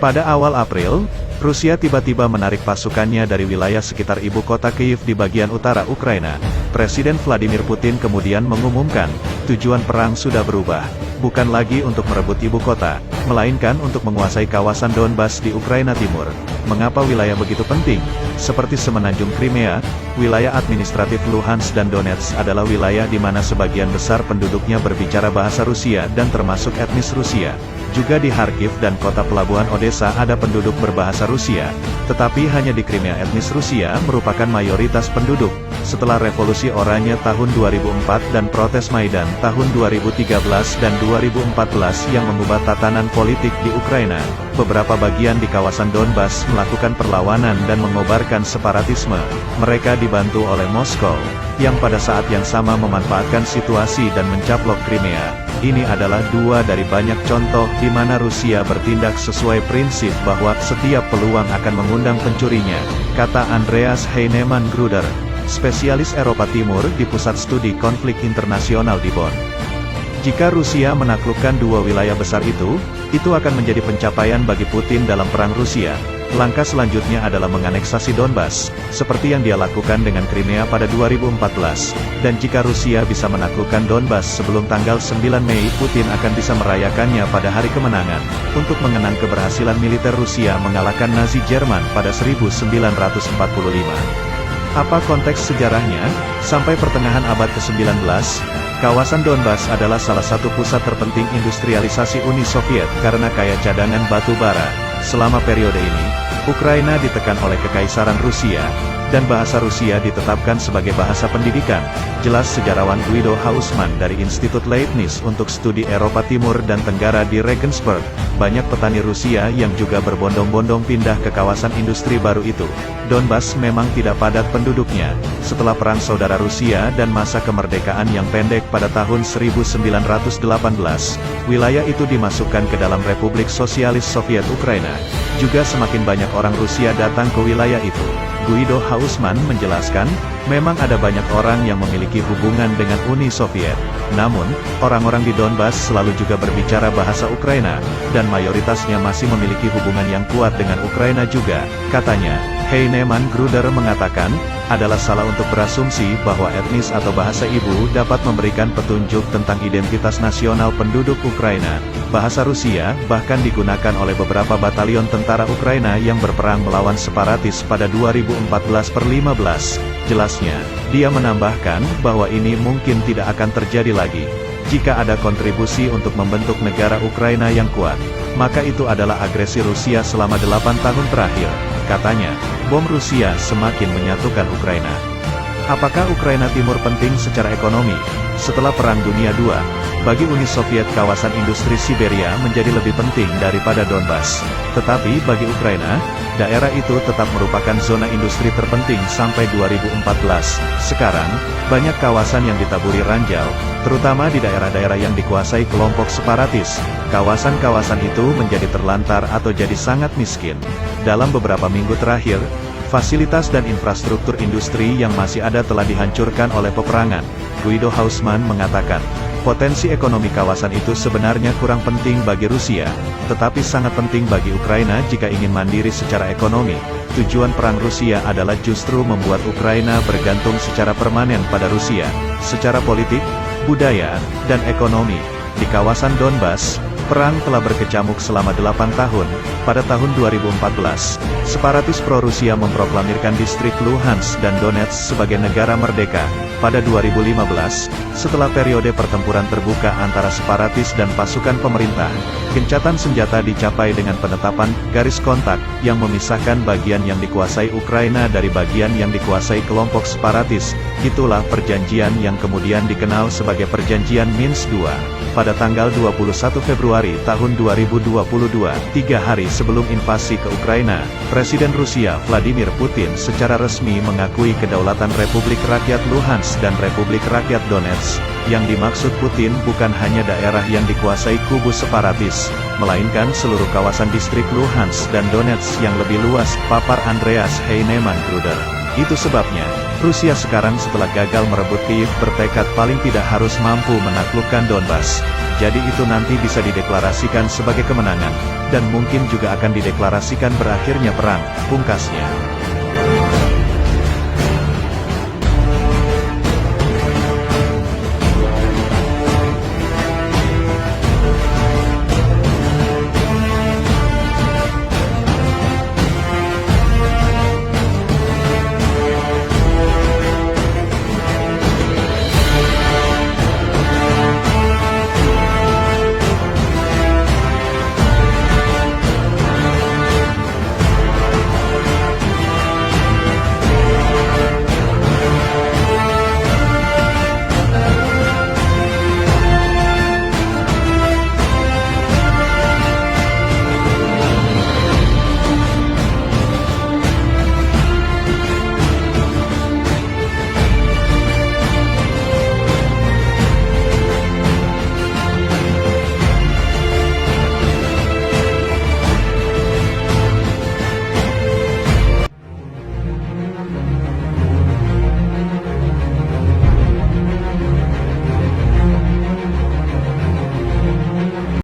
Pada awal April, Rusia tiba-tiba menarik pasukannya dari wilayah sekitar ibu kota Kyiv di bagian utara Ukraina. Presiden Vladimir Putin kemudian mengumumkan, tujuan perang sudah berubah, bukan lagi untuk merebut ibu kota, melainkan untuk menguasai kawasan Donbas di Ukraina Timur. Mengapa wilayah begitu penting? Seperti semenanjung Crimea, wilayah administratif Luhansk dan Donetsk adalah wilayah di mana sebagian besar penduduknya berbicara bahasa Rusia dan termasuk etnis Rusia. Juga di Kharkiv dan kota pelabuhan Odessa ada penduduk berbahasa Rusia, tetapi hanya di Crimea etnis Rusia merupakan mayoritas penduduk. Setelah revolusi oranye tahun 2004 dan protes Maidan tahun 2013 dan 2014 yang mengubah tatanan politik di Ukraina, beberapa bagian di kawasan Donbas melakukan perlawanan dan mengobarkan separatisme. Mereka dibantu oleh Moskow, yang pada saat yang sama memanfaatkan situasi dan mencaplok Crimea. Ini adalah dua dari banyak contoh di mana Rusia bertindak sesuai prinsip bahwa setiap peluang akan mengundang pencurinya, kata Andreas Heinemann Gruder, spesialis Eropa Timur di Pusat Studi Konflik Internasional di Bonn. Jika Rusia menaklukkan dua wilayah besar itu akan menjadi pencapaian bagi Putin dalam perang Rusia. Langkah selanjutnya adalah menganeksasi Donbas, seperti yang dia lakukan dengan Crimea pada 2014. Dan jika Rusia bisa menaklukkan Donbas sebelum tanggal 9 Mei, Putin akan bisa merayakannya pada hari kemenangan, untuk mengenang keberhasilan militer Rusia mengalahkan Nazi Jerman pada 1945. Apa konteks sejarahnya? Sampai pertengahan abad ke-19, kawasan Donbas adalah salah satu pusat terpenting industrialisasi Uni Soviet karena kaya cadangan batu bara. Selama periode ini, Ukraina ditekan oleh Kekaisaran Rusia, dan bahasa Rusia ditetapkan sebagai bahasa pendidikan. Jelas sejarawan Guido Haussmann dari Institut Leibniz untuk Studi Eropa Timur dan Tenggara di Regensburg. Banyak petani Rusia yang juga berbondong-bondong pindah ke kawasan industri baru itu. Donbas memang tidak padat penduduknya. Setelah Perang Saudara Rusia dan masa kemerdekaan yang pendek pada tahun 1918, wilayah itu dimasukkan ke dalam Republik Sosialis Soviet Ukraina. Juga semakin banyak orang Rusia datang ke wilayah itu. Guido Haussmann menjelaskan, memang ada banyak orang yang memiliki hubungan dengan Uni Soviet. Namun, orang-orang di Donbas selalu juga berbicara bahasa Ukraina, dan mayoritasnya masih memiliki hubungan yang kuat dengan Ukraina juga, katanya. Heinemann Gruder mengatakan, adalah salah untuk berasumsi bahwa etnis atau bahasa ibu dapat memberikan petunjuk tentang identitas nasional penduduk Ukraina. Bahasa Rusia bahkan digunakan oleh beberapa batalion tentara Ukraina yang berperang melawan separatis pada 2014-15. Jelasnya, dia menambahkan bahwa ini mungkin tidak akan terjadi lagi. Jika ada kontribusi untuk membentuk negara Ukraina yang kuat, maka itu adalah agresi Rusia selama 8 tahun terakhir. Katanya, bom Rusia semakin menyatukan Ukraina. Apakah Ukraina Timur penting secara ekonomi? Setelah Perang Dunia II, bagi Uni Soviet kawasan industri Siberia menjadi lebih penting daripada Donbas. Tetapi bagi Ukraina, daerah itu tetap merupakan zona industri terpenting sampai 2014. Sekarang, banyak kawasan yang ditaburi ranjau, terutama di daerah-daerah yang dikuasai kelompok separatis. Kawasan-kawasan itu menjadi terlantar atau jadi sangat miskin. Dalam beberapa minggu terakhir, fasilitas dan infrastruktur industri yang masih ada telah dihancurkan oleh peperangan. Guido Haussmann mengatakan, potensi ekonomi kawasan itu sebenarnya kurang penting bagi Rusia, tetapi sangat penting bagi Ukraina jika ingin mandiri secara ekonomi. Tujuan perang Rusia adalah justru membuat Ukraina bergantung secara permanen pada Rusia, secara politik, budaya, dan ekonomi. Di kawasan Donbas, perang telah berkecamuk selama 8 tahun. Pada tahun 2014, separatis pro-Rusia memproklamirkan distrik Luhansk dan Donetsk sebagai negara merdeka. Pada 2015, setelah periode pertempuran terbuka antara separatis dan pasukan pemerintah, gencatan senjata dicapai dengan penetapan garis kontak yang memisahkan bagian yang dikuasai Ukraina dari bagian yang dikuasai kelompok separatis. Itulah perjanjian yang kemudian dikenal sebagai Perjanjian Minsk II. Pada tanggal 21 Februari tahun 2022, 3 hari sebelum invasi ke Ukraina, Presiden Rusia Vladimir Putin secara resmi mengakui kedaulatan Republik Rakyat Luhansk dan Republik Rakyat Donetsk. Yang dimaksud Putin bukan hanya daerah yang dikuasai kubu separatis, melainkan seluruh kawasan distrik Luhansk dan Donetsk yang lebih luas, papar Andreas Heinemann Gruder. Itu sebabnya, Rusia sekarang setelah gagal merebut Kiev bertekad paling tidak harus mampu menaklukkan Donbas. Jadi itu nanti bisa dideklarasikan sebagai kemenangan, dan mungkin juga akan dideklarasikan berakhirnya perang, pungkasnya.